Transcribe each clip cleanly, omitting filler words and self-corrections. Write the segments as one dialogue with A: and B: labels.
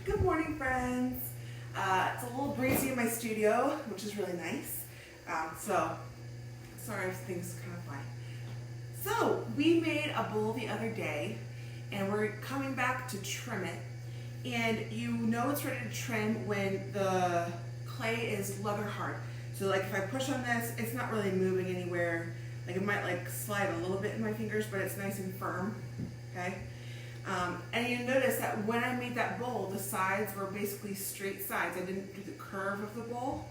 A: Good morning, friends. It's a little breezy in my studio, which is really nice. So, sorry if things kind of fly. So, we made a bowl the other day, and we're coming back to trim it. And you know it's ready to trim when the clay is leather hard. So, like if I push on this, it's not really moving anywhere. Like it might like slide a little bit in my fingers, but it's nice and firm. Okay. And you notice that when I made that bowl, the sides were basically straight sides. I didn't do the curve of the bowl,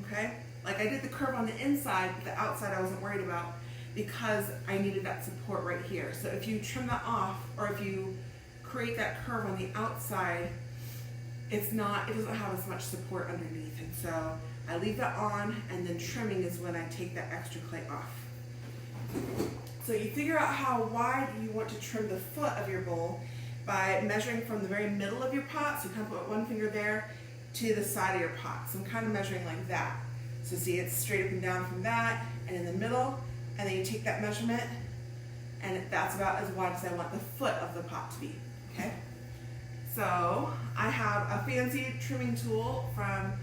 A: okay? Like I did the curve on the inside, but the outside I wasn't worried about because I needed that support right here. So if you trim that off, or if you create that curve on the outside, it doesn't have as much support underneath. And so I leave that on, and then trimming is when I take that extra clay off. So you figure out how wide you want to trim the foot of your bowl by measuring from the very middle of your pot. So you kind of put one finger there to the side of your pot. So I'm kind of measuring like that. So see, it's straight up and down from that and in the middle. And then you take that measurement, and that's about as wide as I want the foot of the pot to be, okay? So I have a fancy trimming tool from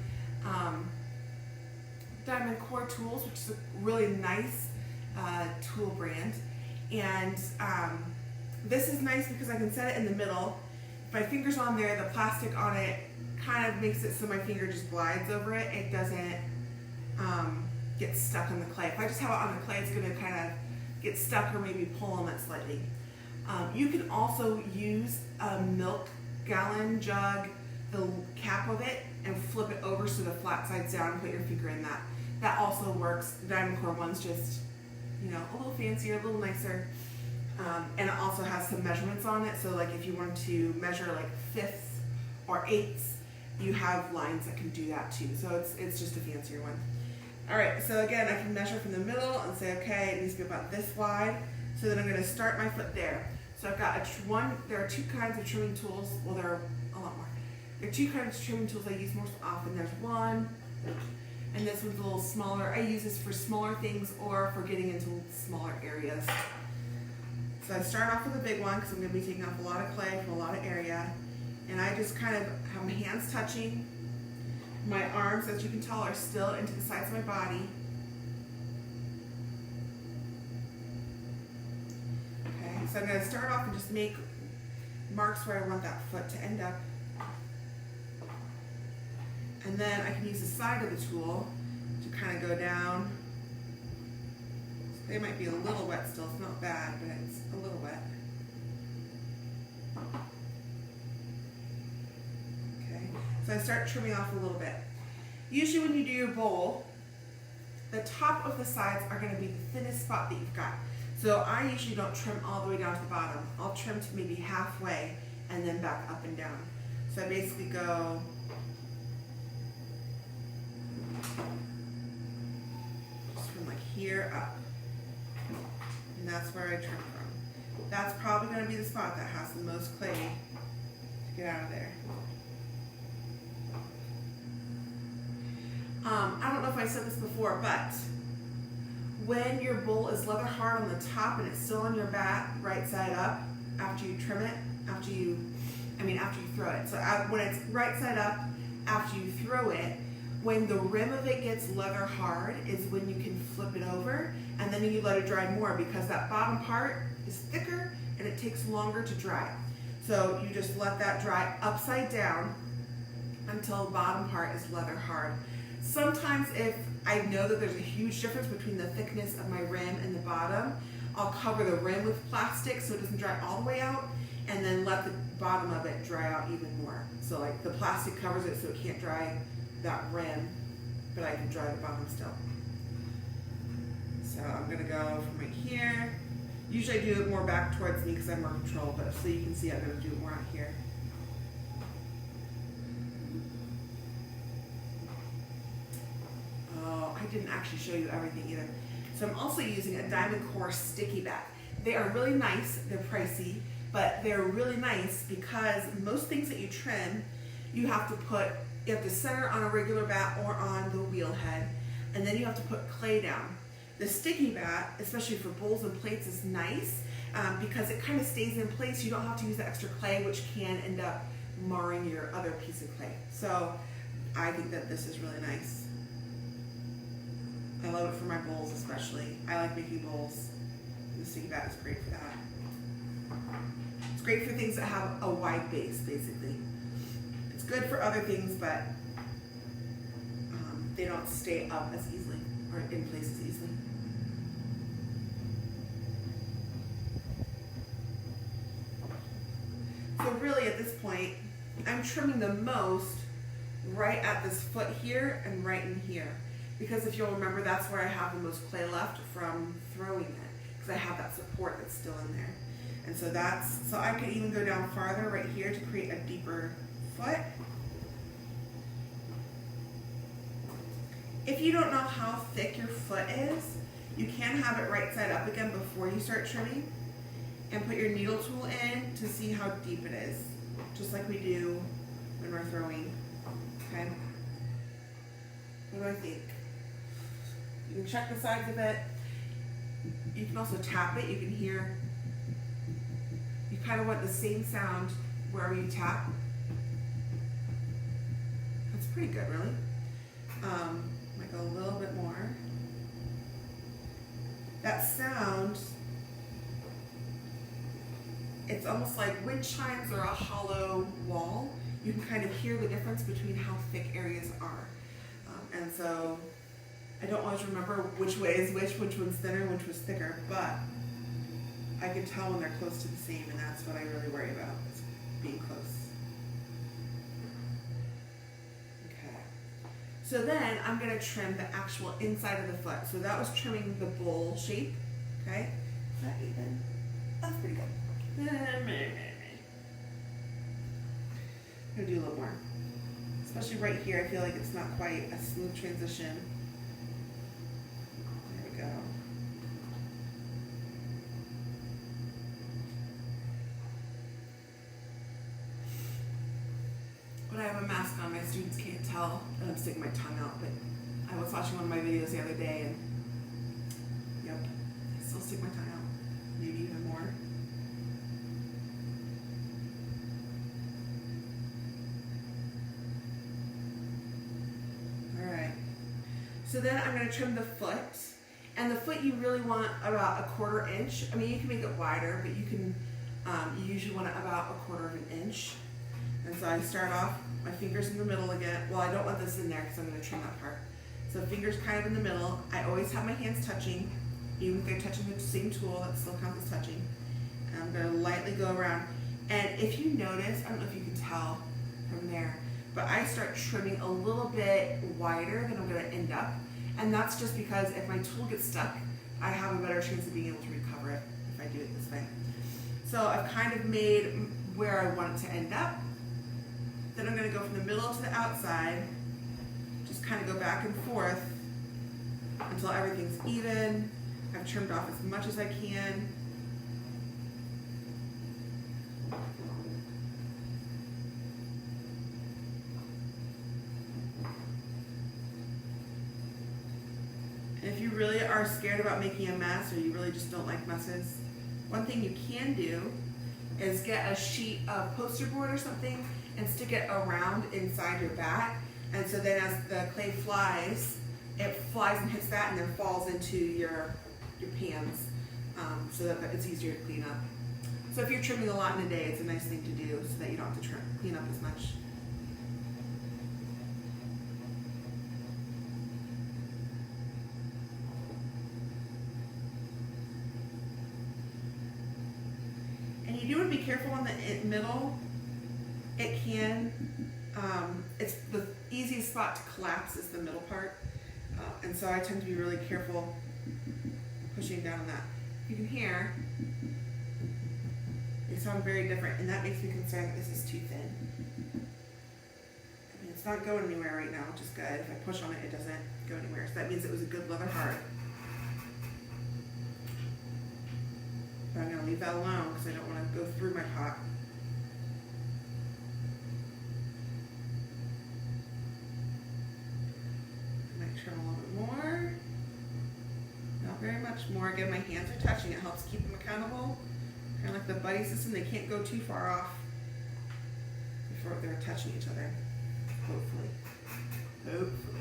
A: Diamond Core Tools, which is a really nice tool brand, and this is nice because I can set it in the middle. If my finger's on there, the plastic on it kind of makes it so my finger just glides over it. It doesn't get stuck on the clay. If I just have it on the clay, it's going to kind of get stuck or maybe pull on it slightly. You can also use a milk gallon jug, the cap of it, and flip it over so the flat side's down and put your finger in that. That also works. The Diamond Core one's just, you know, a little fancier, a little nicer. And it also has some measurements on it. So like if you want to measure like fifths or eighths, you have lines that can do that too. So it's just a fancier one. All right, so again, I can measure from the middle and say, okay, it needs to be about this wide. So then I'm gonna start my foot there. So I've got there are two kinds of trimming tools. Well, there are a lot more. There are two kinds of trimming tools I use most often. There's one, and this one's a little smaller. I use this for smaller things or for getting into smaller areas. So I start off with a big one because I'm going to be taking off a lot of clay from a lot of area. And I just kind of have my hands touching. My arms, as you can tell, are still into the sides of my body. Okay, so I'm going to start off and just make marks where I want that foot to end up. And then I can use the side of the tool to kind of go down. They might be a little wet still, it's not bad, but it's a little wet. Okay, so I start trimming off a little bit. Usually when you do your bowl, the top of the sides are going to be the thinnest spot that you've got. So I usually don't trim all the way down to the bottom. I'll trim to maybe halfway and then back up and down. So I basically go just from like here up. And that's where I trim from. That's probably going to be the spot that has the most clay to get out of there. I don't know if I said this before, but when your bowl is leather hard on the top and it's still on your bat right side up, after you trim it, after you throw it. So when it's right side up, after you throw it, when the rim of it gets leather hard is when you can flip it over, and then you let it dry more because that bottom part is thicker and it takes longer to dry. So you just let that dry upside down until the bottom part is leather hard. Sometimes if I know that there's a huge difference between the thickness of my rim and the bottom, I'll cover the rim with plastic so it doesn't dry all the way out, and then let the bottom of it dry out even more. So like the plastic covers it so it can't dry that rim, but I can dry the bottom still. So I'm gonna go from right here. Usually I do it more back towards me because I'm more control, but so you can see I'm gonna do it more out here. Oh, I didn't actually show you everything either. So I'm also using a Diamond Core sticky back. They are really nice, they're pricey, but they're really nice because most things that you trim, you have to center on a regular bat or on the wheel head, and then you have to put clay down. The sticky bat, especially for bowls and plates, is nice because it kind of stays in place. You don't have to use the extra clay, which can end up marring your other piece of clay. So I think that this is really nice. I love it for my bowls especially. I like making bowls. The sticky bat is great for that. It's great for things that have a wide base, basically. It's good for other things, but they don't stay up as easily or in place as easily. So really at this point, I'm trimming the most right at this foot here and right in here. Because if you'll remember, that's where I have the most clay left from throwing it. Because I have that support that's still in there. And so so I could even go down farther right here to create a deeper foot. If you don't know how thick your foot is, you can have it right side up again before you start trimming and put your needle tool in to see how deep it is, just like we do when we're throwing, okay? What do I think? You can check the sides of it. You can also tap it. You can hear, you kind of want the same sound wherever you tap. That's pretty good, really. Might go a little bit more. That sound, it's almost like wind chimes or a hollow wall. You can kind of hear the difference between how thick areas are. And so I don't always remember which way is which one's thinner, which was thicker, but I can tell when they're close to the same, and that's what I really worry about, is being close. Okay. So then I'm going to trim the actual inside of the foot. So that was trimming the bowl shape, okay? Is that even? That's pretty good. I'm gonna do a little more. Especially right here, I feel like it's not quite a smooth transition. There we go. When I have a mask on, my students can't tell that I'm sticking my tongue out, but I was watching one of my videos the other day and yep, I still stick my tongue out. Maybe even more. So then I'm going to trim the foot, and the foot you really want about 1/4 inch. I mean, you can make it wider, but you can, you usually want it about 1/4 inch. And so I start off, my fingers in the middle again. Well, I don't want this in there because I'm going to trim that part. So fingers kind of in the middle. I always have my hands touching, even if they're touching the same tool, that still counts as touching. And I'm going to lightly go around. And if you notice, I don't know if you can tell from there, but I start trimming a little bit wider than I'm going to end up. And that's just because if my tool gets stuck, I have a better chance of being able to recover it if I do it this way. So I've kind of made where I want it to end up. Then I'm going to go from the middle to the outside, just kind of go back and forth until everything's even. I've trimmed off as much as I can. And if you really are scared about making a mess, or you really just don't like messes, one thing you can do is get a sheet of poster board or something and stick it around inside your bat. And so then as the clay flies, it flies and hits that and then falls into your pans, so that it's easier to clean up. So if you're trimming a lot in a day, it's a nice thing to do so that you don't have to clean up as much. And you do want to be careful on the middle. It can, it's the easiest spot to collapse is the middle part. And so I tend to be really careful pushing down on that. You can hear, they sound very different, and that makes me concerned that this is too thin. I mean, it's not going anywhere right now, which is good. If I push on it, it doesn't go anywhere. So that means it was a good leather heart. But I'm going to leave that alone because I don't want to go through my pot. I might trim a little bit more. Not very much more. Again, my hands are touching. It helps keep them accountable. Kind of like the buddy system. They can't go too far off. before they're touching each other. Hopefully. Hopefully.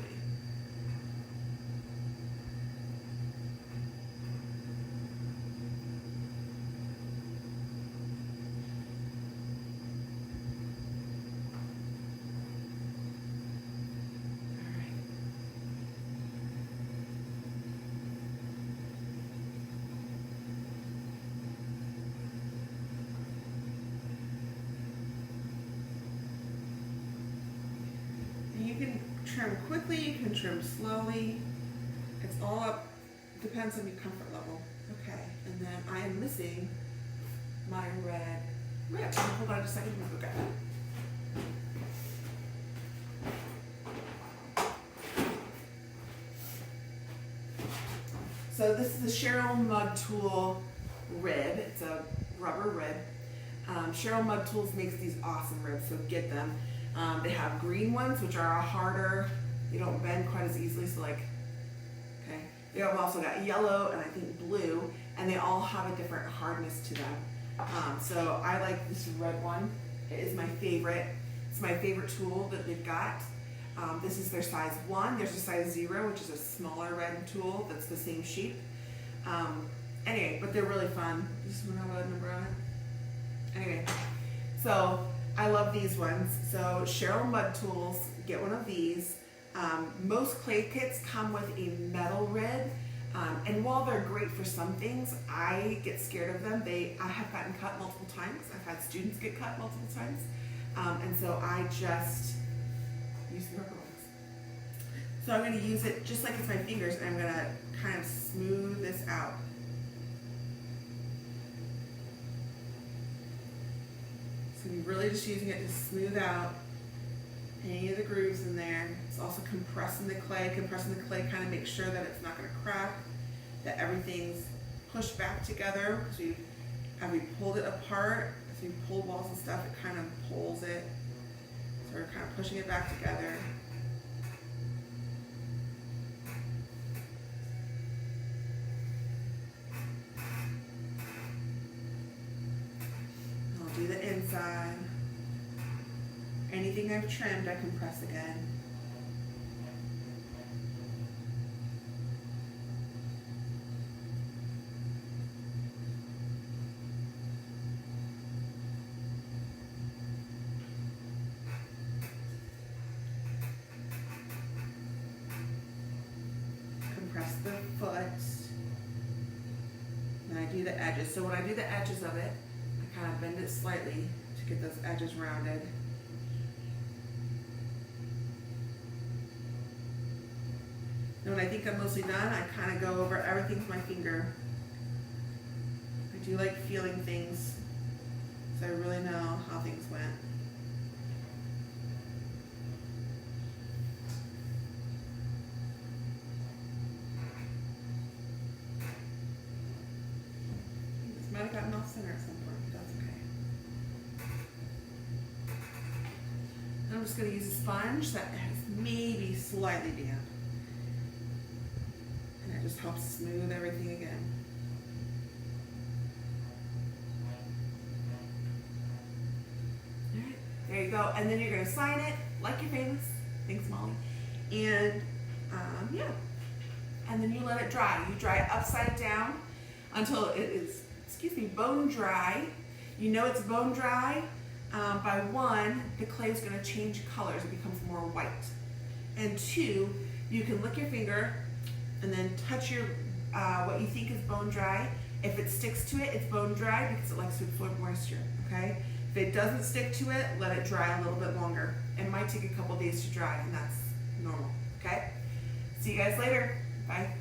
A: You can trim quickly, you can trim slowly. It's all up, depends on your comfort level. Okay, and then I am missing my red rib. Hold on just a second. Okay. So this is the Cheryl Mud Tool rib. It's a rubber rib. Cheryl Mud Tools makes these awesome ribs, so get them. They have green ones, which are harder. They don't bend quite as easily, so like, okay. They have also got yellow and I think blue, and they all have a different hardness to them. So I like this red one. It is my favorite. It's my favorite tool that they've got. This is their size 1. There's a size 0, which is a smaller red tool that's the same shape. Anyway, but they're really fun. This one have a number on it. Anyway, so I love these ones. So Cheryl Mud Tools, get one of these. Most clay kits come with a metal rib, and while they're great for some things, I get scared of them. I have gotten cut multiple times. I've had students get cut multiple times, and so I just use the rubber ones. So I'm going to use it just like it's my fingers, and I'm going to kind of smooth this out. So you're really just using it to smooth out any of the grooves in there. It's also compressing the clay. Compressing the clay kind of makes sure that it's not going to crack, that everything's pushed back together, because as we pulled it apart, as we pulled walls and stuff, it kind of pulls it. So we're kind of pushing it back together. I'll do the inside. Anything I've trimmed, I compress again. Compress the foot. Then I do the edges. So when I do the edges of it, I kind of bend it slightly to get those edges rounded. And when I think I'm mostly done, I kind of go over everything with my finger. I do like feeling things, so I really know how things went. This might have gotten off center at some point, but that's okay. And I'm just going to use a sponge that is maybe slightly damp. It just helps smooth everything again. All right, there you go. And then you're going to sign it like you're famous. Thanks, Molly. And yeah. And then you let it dry. You dry it upside down until it is, bone dry. You know it's bone dry by 1, the clay is going to change colors. It becomes more white. And 2, you can lick your finger and then touch your what you think is bone dry. If it sticks to it, it's bone dry because it likes to absorb moisture, okay? If it doesn't stick to it, let it dry a little bit longer. It might take a couple days to dry, and that's normal, okay? See you guys later. Bye.